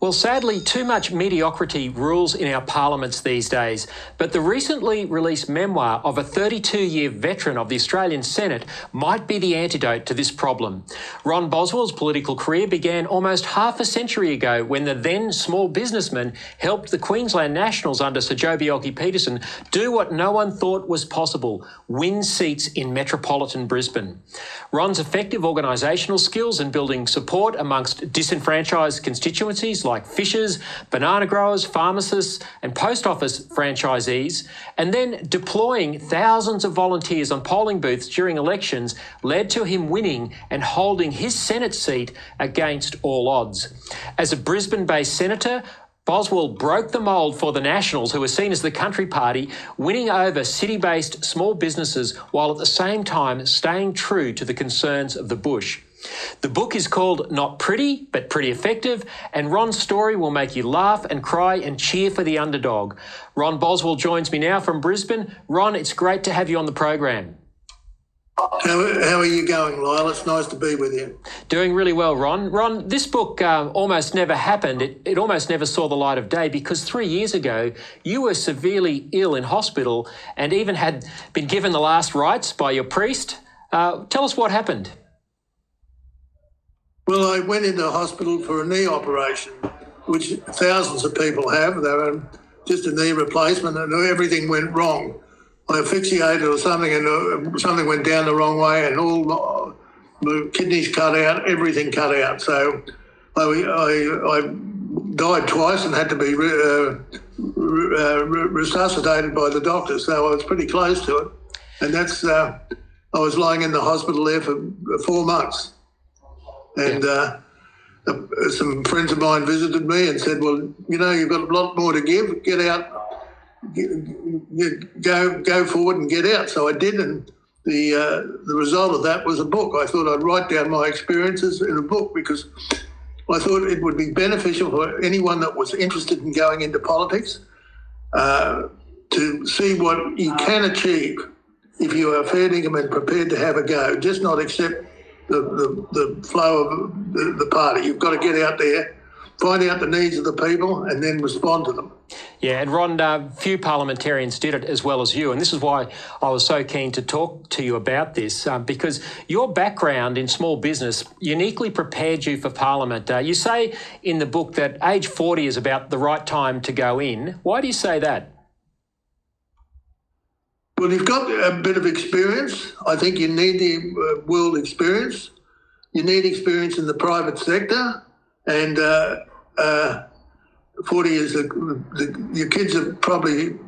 Well, sadly, too much mediocrity rules in our parliaments these days, but the recently released memoir of a 32-year veteran of the Australian Senate might be the antidote to this problem. Ron Boswell's political career began almost half a century ago when the then small businessman helped the Queensland Nationals under Sir Joh Bjelke-Petersen do what no one thought was possible: win seats in metropolitan Brisbane. Ron's effective organisational skills and building support amongst disenfranchised constituencies like fishers, banana growers, pharmacists and post office franchisees, and then deploying thousands of volunteers on polling booths during elections led to him winning and holding his Senate seat against all odds. As a Brisbane-based senator, Boswell broke the mould for the Nationals, who were seen as the country party, winning over city-based small businesses while at the same time staying true to the concerns of the bush. The book is called Not Pretty, but Pretty Effective, and Ron's story will make you laugh and cry and cheer for the underdog. Ron Boswell joins me now from Brisbane. Ron, it's great to have you on the program. How are you going, Lyle? It's nice to be with you. Doing really well, Ron. Ron, this book almost never happened. It almost never saw the light of day because 3 years ago you were severely ill in hospital and even had been given the last rites by your priest. Tell us what happened. Well, I went into hospital for a knee operation, which thousands of people have. They were just a knee replacement and everything went wrong. I asphyxiated or something and something went down the wrong way and all the kidneys cut out, everything cut out. So I died twice and had to be resuscitated by the doctor. So I was pretty close to it. And that's, I was lying in the hospital there for 4 months. And some friends of mine visited me and said, well, you know, you've got a lot more to give. Get out, go forward and get out. So I did, and the result of that was a book. I thought I'd write down my experiences in a book because I thought it would be beneficial for anyone that was interested in going into politics to see what you can achieve if you are fair dinkum and prepared to have a go, just not accept the flow of the party. You've got to get out there, find out the needs of the people and then respond to them. Yeah, and Ron, few parliamentarians did it as well as you, and this is why I was so keen to talk to you about this, because your background in small business uniquely prepared you for Parliament. You say in the book that age 40 is about the right time to go in. Why do you say that? Well, you've got a bit of experience. I think you need the world experience. You need experience in the private sector. And 40 is your kids are probably,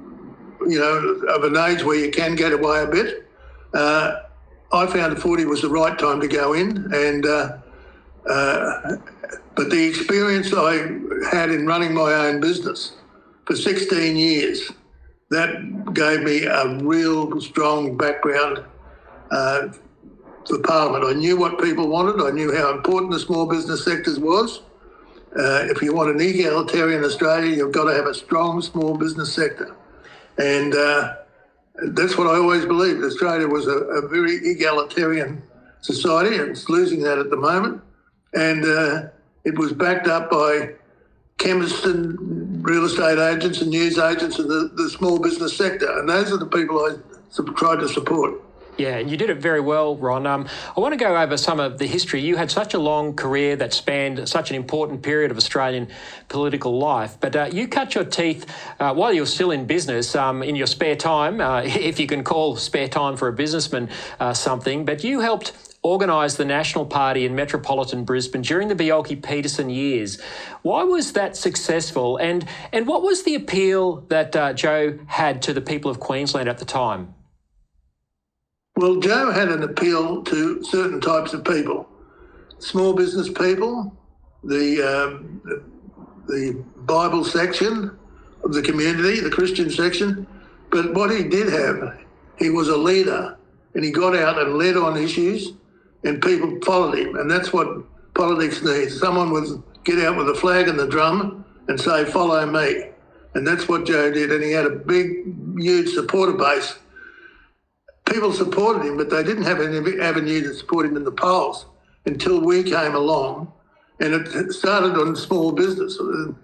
you know, of an age where you can get away a bit. I found that 40 was the right time to go in. And but the experience I had in running my own business for 16 years, that gave me a real strong background for Parliament. I knew what people wanted. I knew how important the small business sector was. If you want an egalitarian Australia, you've got to have a strong small business sector. And that's what I always believed. Australia was a very egalitarian society, and it's losing that at the moment. And it was backed up by chemists and real estate agents and news agents and the small business sector. And those are the people I tried to support. Yeah, and you did it very well, Ron. I want to go over some of the history. You had such a long career that spanned such an important period of Australian political life, but you cut your teeth while you were still in business, in your spare time, if you can call spare time for a businessman something, but you helped organise the National Party in metropolitan Brisbane during the Bjelke-Petersen years. Why was that successful, and what was the appeal that Joh had to the people of Queensland at the time? Well, Joh had an appeal to certain types of people, small business people, the Bible section of the community, the Christian section. But what he did have, he was a leader, and he got out and led on issues, and people followed him. And that's what politics needs. Someone would get out with a flag and the drum and say, follow me. And that's what Joh did. And he had a big, huge supporter base. People supported him, but they didn't have any avenue to support him in the polls until we came along And it started on small business, on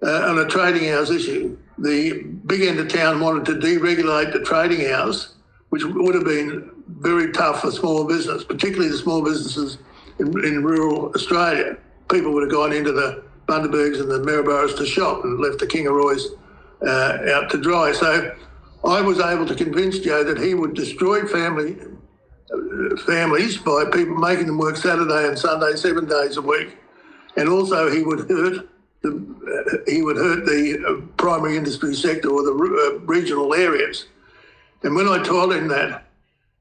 a trading hours issue. The big end of town wanted to deregulate the trading hours, which would have been very tough for small business, particularly the small businesses in rural Australia. People would have gone into the Bundabergs and the Maryborough to shop and left the Kingaroys out to dry. So I was able to convince Joe that he would destroy families by people making them work Saturday and Sunday 7 days a week, and also he would hurt the primary industry sector or the regional areas. And when I told him that,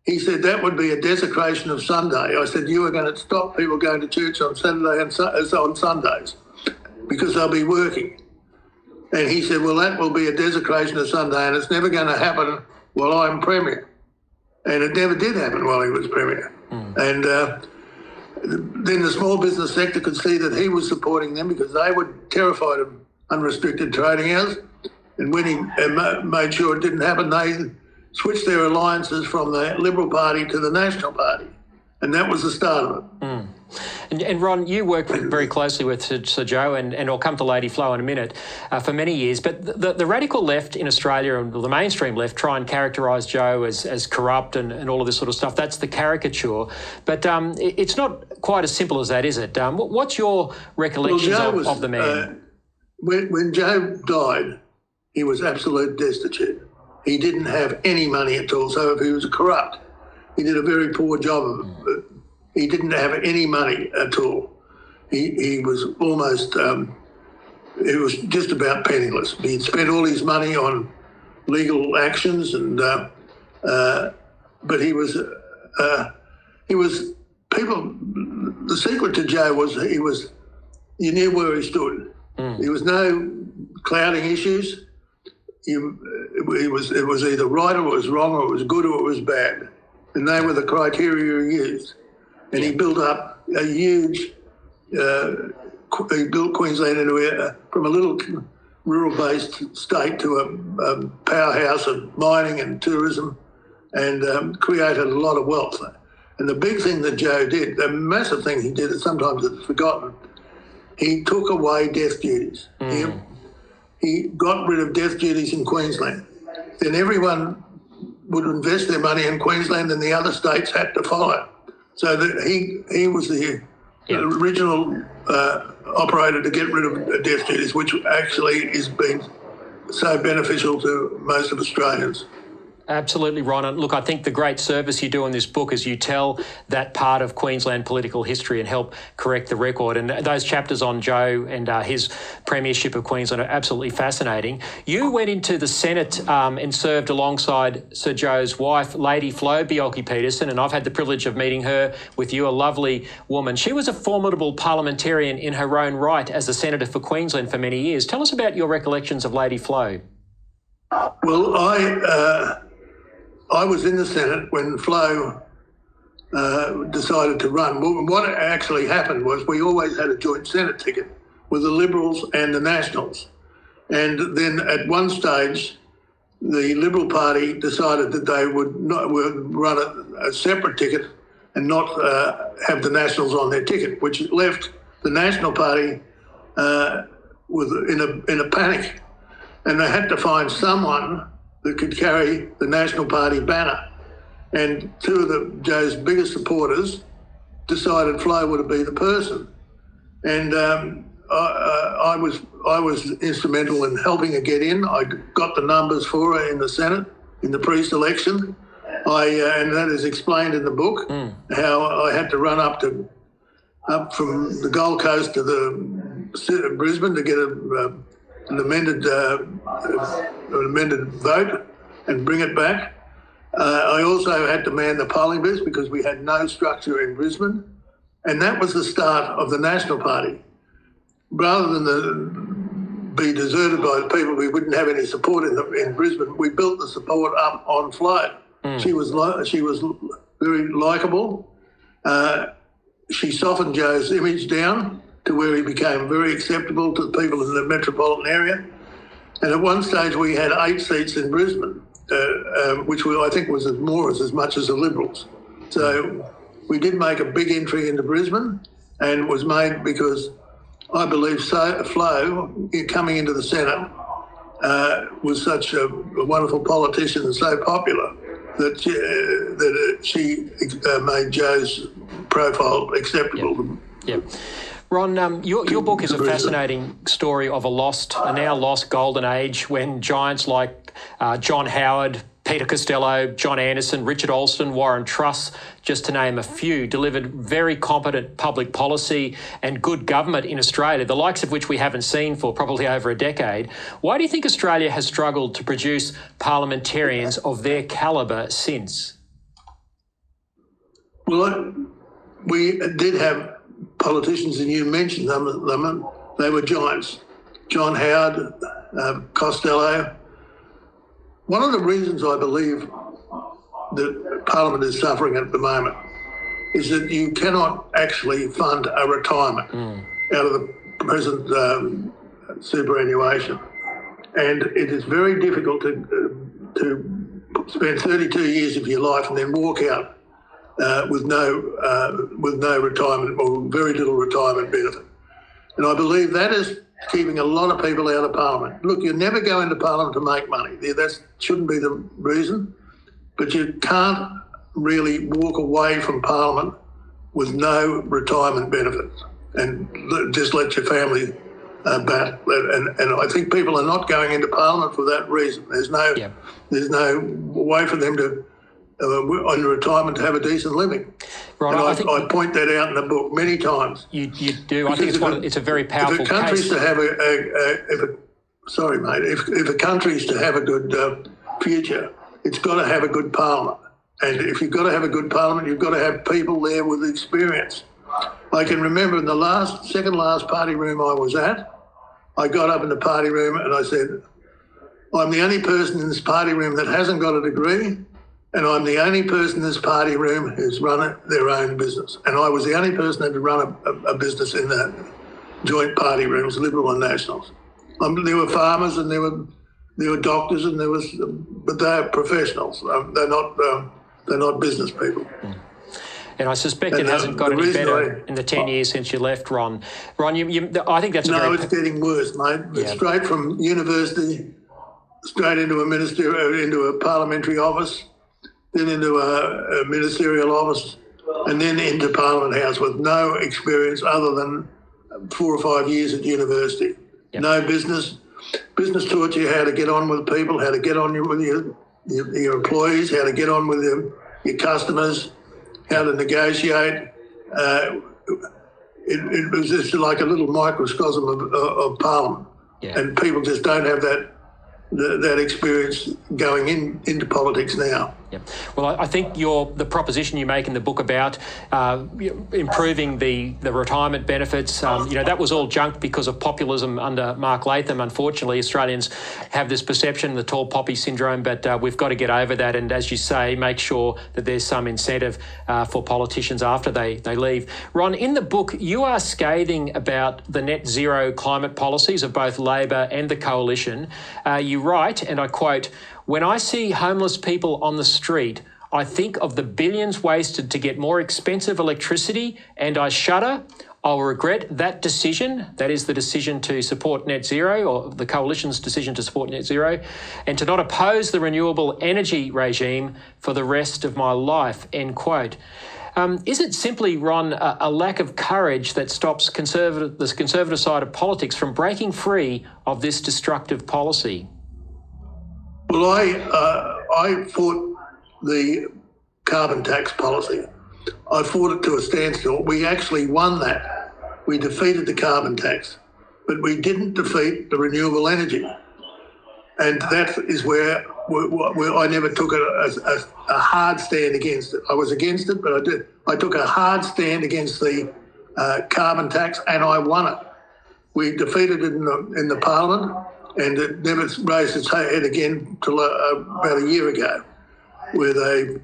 he said that would be a desecration of Sunday. I said, you are going to stop people going to church on Saturday and on Sundays because they'll be working. And he said, well, that will be a desecration of Sunday and it's never going to happen while I'm Premier. And it never did happen while he was Premier. And then the small business sector could see that he was supporting them because they were terrified of unrestricted trading hours. And when he made sure it didn't happen, they switched their alliances from the Liberal Party to the National Party. And that was the start of it. And Ron, you worked very closely with Sir Joe, and I'll come to Lady Flo in a minute, for many years. But the radical left in Australia and the mainstream left try and characterise Joe as corrupt and all of this sort of stuff. That's the caricature. But it's not quite as simple as that, is it? What's your recollections of the man? When Joe died, he was absolute destitute. He didn't have any money at all. So if he was corrupt, he did a very poor job of it. He didn't have any money at all. He was almost, it was just about penniless. He'd spent all his money on legal actions but he was people, the secret to Joe was you knew where he stood. There was no clouding issues. It was either right or it was wrong or it was good or it was bad. And they were the criteria he used. And he built up a huge, he built Queensland into from a little rural-based state to a powerhouse of mining and tourism and created a lot of wealth. And the big thing that Joe did, the massive thing he did, that sometimes it's forgotten, he took away death duties. He got rid of death duties in Queensland. Then everyone would invest their money in Queensland and the other states had to follow. So that he was the original operator to get rid of death duties, which actually has been so beneficial to most of Australians. Absolutely, Ron. And look, I think the great service you do in this book is you tell that part of Queensland political history and help correct the record. And those chapters on Joe and his premiership of Queensland are absolutely fascinating. You went into the Senate and served alongside Sir Joe's wife, Lady Flo Bjelke-Petersen, and I've had the privilege of meeting her with you, a lovely woman. She was a formidable parliamentarian in her own right as a senator for Queensland for many years. Tell us about your recollections of Lady Flo. Well, I was in the Senate when Flo decided to run. Well, what actually happened was we always had a joint Senate ticket with the Liberals and the Nationals. And then at one stage, the Liberal Party decided that they would run a separate ticket and not have the Nationals on their ticket, which left the National Party in a panic. And they had to find someone that could carry the National Party banner. And two of Joe's biggest supporters decided Flo would be the person. And I was instrumental in helping her get in. I got the numbers for her in the Senate in the pre-selection. And that is explained in the book, how I had to run up from the Gold Coast to Brisbane to get an amended vote and bring it back. I also had to man the polling booths because we had no structure in Brisbane. And that was the start of the National Party. Rather than be deserted by the people, we wouldn't have any support in Brisbane. We built the support up on Flo. She was very likeable. She softened Joe's image down to where he became very acceptable to the people in the metropolitan area. And at one stage we had 8 seats in Brisbane, which I think was as much as the Liberals. So we did make a big entry into Brisbane, and was made because I believe Flo, coming into the Senate, was such a wonderful politician and so popular that she made Joe's profile acceptable. Yeah. Ron, your book is a fascinating story of a now lost golden age when giants like John Howard, Peter Costello, John Anderson, Richard Alston, Warren Truss, just to name a few, delivered very competent public policy and good government in Australia, the likes of which we haven't seen for probably over a decade. Why do you think Australia has struggled to produce parliamentarians of their calibre since? Well, we did have politicians, and you mentioned them. They were giants. John Howard, Costello. One of the reasons I believe that Parliament is suffering at the moment is that you cannot actually fund a retirement out of the present superannuation. And it is very difficult to spend 32 years of your life and then walk out with no retirement or very little retirement benefit. And I believe that is keeping a lot of people out of Parliament. Look, you never go into Parliament to make money. That shouldn't be the reason. But you can't really walk away from Parliament with no retirement benefits and just let your family bat. And I think people are not going into Parliament for that reason. There's no way for them to, on retirement, to have a decent living. Right, and I point that out in the book many times. You do. I think it's a very powerful case. If a country's to have if a country's to have a good future, it's got to have a good parliament. And if you've got to have a good parliament, you've got to have people there with experience. I can remember in the second last party room I was at, I got up in the party room and I said, I'm the only person in this party room that hasn't got a degree, and I'm the only person in this party room who's run their own business. And I was the only person that had run a business in that joint party rooms, Liberal and Nationals. There were farmers and there were doctors and but they're professionals. They're not business people. And I suspect it hasn't got any better in the 10 years since you left, Ron. Ron, I think that's it's getting worse, mate. Yeah. Straight from university, straight into a parliamentary office, then into a ministerial office, and then into Parliament House with no experience other than 4 or 5 years at university. Yep. No business. Business taught you how to get on with people, how to get on with your employees, how to get on with your customers, how to negotiate. It was just like a little microcosm of Parliament. Yeah. And people just don't have that experience going into politics now. Yeah. Well, I think the proposition you make in the book about improving the retirement benefits, that was all junk because of populism under Mark Latham. Unfortunately, Australians have this perception, the tall poppy syndrome, but we've got to get over that. And as you say, make sure that there's some incentive for politicians after they leave. Ron, in the book, you are scathing about the net zero climate policies of both Labor and the Coalition. You write, and I quote, "When I see homeless people on the street, I think of the billions wasted to get more expensive electricity and I shudder. I'll regret that decision," that is the decision to support net zero, or the Coalition's decision to support net zero, "and to not oppose the renewable energy regime for the rest of my life," end quote. Is it simply, Ron, a lack of courage that stops the conservative side of politics from breaking free of this destructive policy? Well, I fought the carbon tax policy. I fought it to a standstill. We actually won that. We defeated the carbon tax, but we didn't defeat the renewable energy. And that is where I never took a hard stand against it. I was against it, but I took a hard stand against the carbon tax, and I won it. We defeated it in the Parliament, and it never raised its head again till about a year ago, where they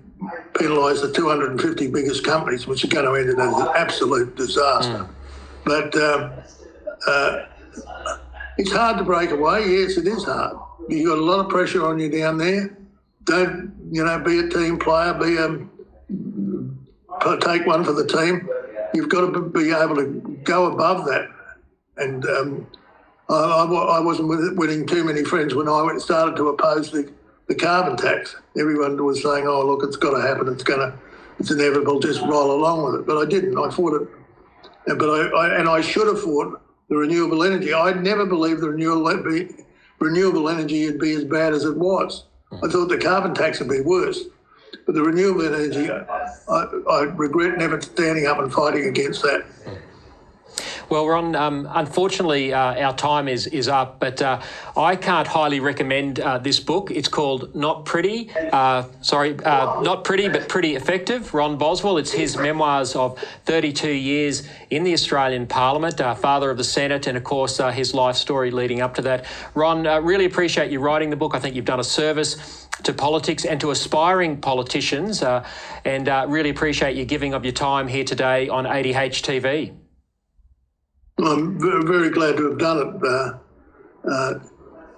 penalised the 250 biggest companies, which are going to end in an absolute disaster. But it's hard to break away. Yes, it is hard. You've got a lot of pressure on you down there. Don't, be a team player, take one for the team. you've got to be able to go above that. And I wasn't winning too many friends when I started to oppose the carbon tax. Everyone was saying, "Oh, look, it's got to happen. It's inevitable. Just roll along with it." But I didn't. I fought it. But I should have fought the renewable energy. I never believed the renewable energy would be as bad as it was. I thought the carbon tax would be worse. But the renewable energy, I regret never standing up and fighting against that. Well, Ron, unfortunately, our time is up, but I can't highly recommend this book. It's called Not Pretty, Not Pretty, but Pretty Effective, Ron Boswell. It's his memoirs of 32 years in the Australian Parliament, father of the Senate, and, of course, his life story leading up to that. Ron, really appreciate you writing the book. I think you've done a service to politics and to aspiring politicians, and really appreciate you giving up your time here today on 80H TV. I'm very glad to have done it,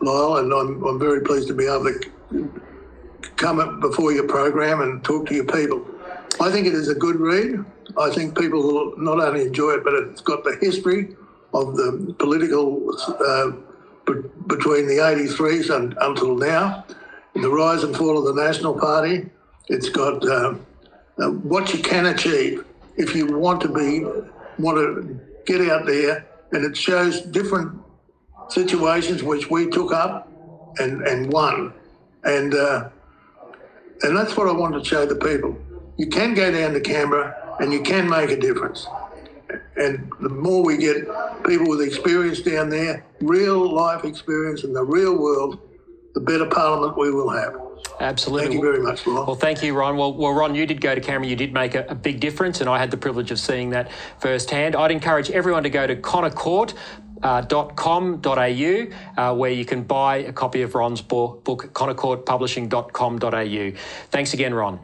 Lyle, and I'm very pleased to be able to come up before your program and talk to your people. I think it is a good read. I think people will not only enjoy it, but it's got the history of the political between the 83s and until now, the rise and fall of the National Party. It's got what you can achieve if you want to get out there, and it shows different situations which we took up and won. And that's what I want to show the people. You can go down to Canberra and you can make a difference. And the more we get people with experience down there, real life experience in the real world, the better parliament we will have. Absolutely. Thank you very much, Ron. Well, thank you, Ron. Well, Ron, you did go to Canberra. You did make a big difference, and I had the privilege of seeing that firsthand. I'd encourage everyone to go to connorcourt.com.au, where you can buy a copy of Ron's book, connorcourtpublishing.com.au. Thanks again, Ron.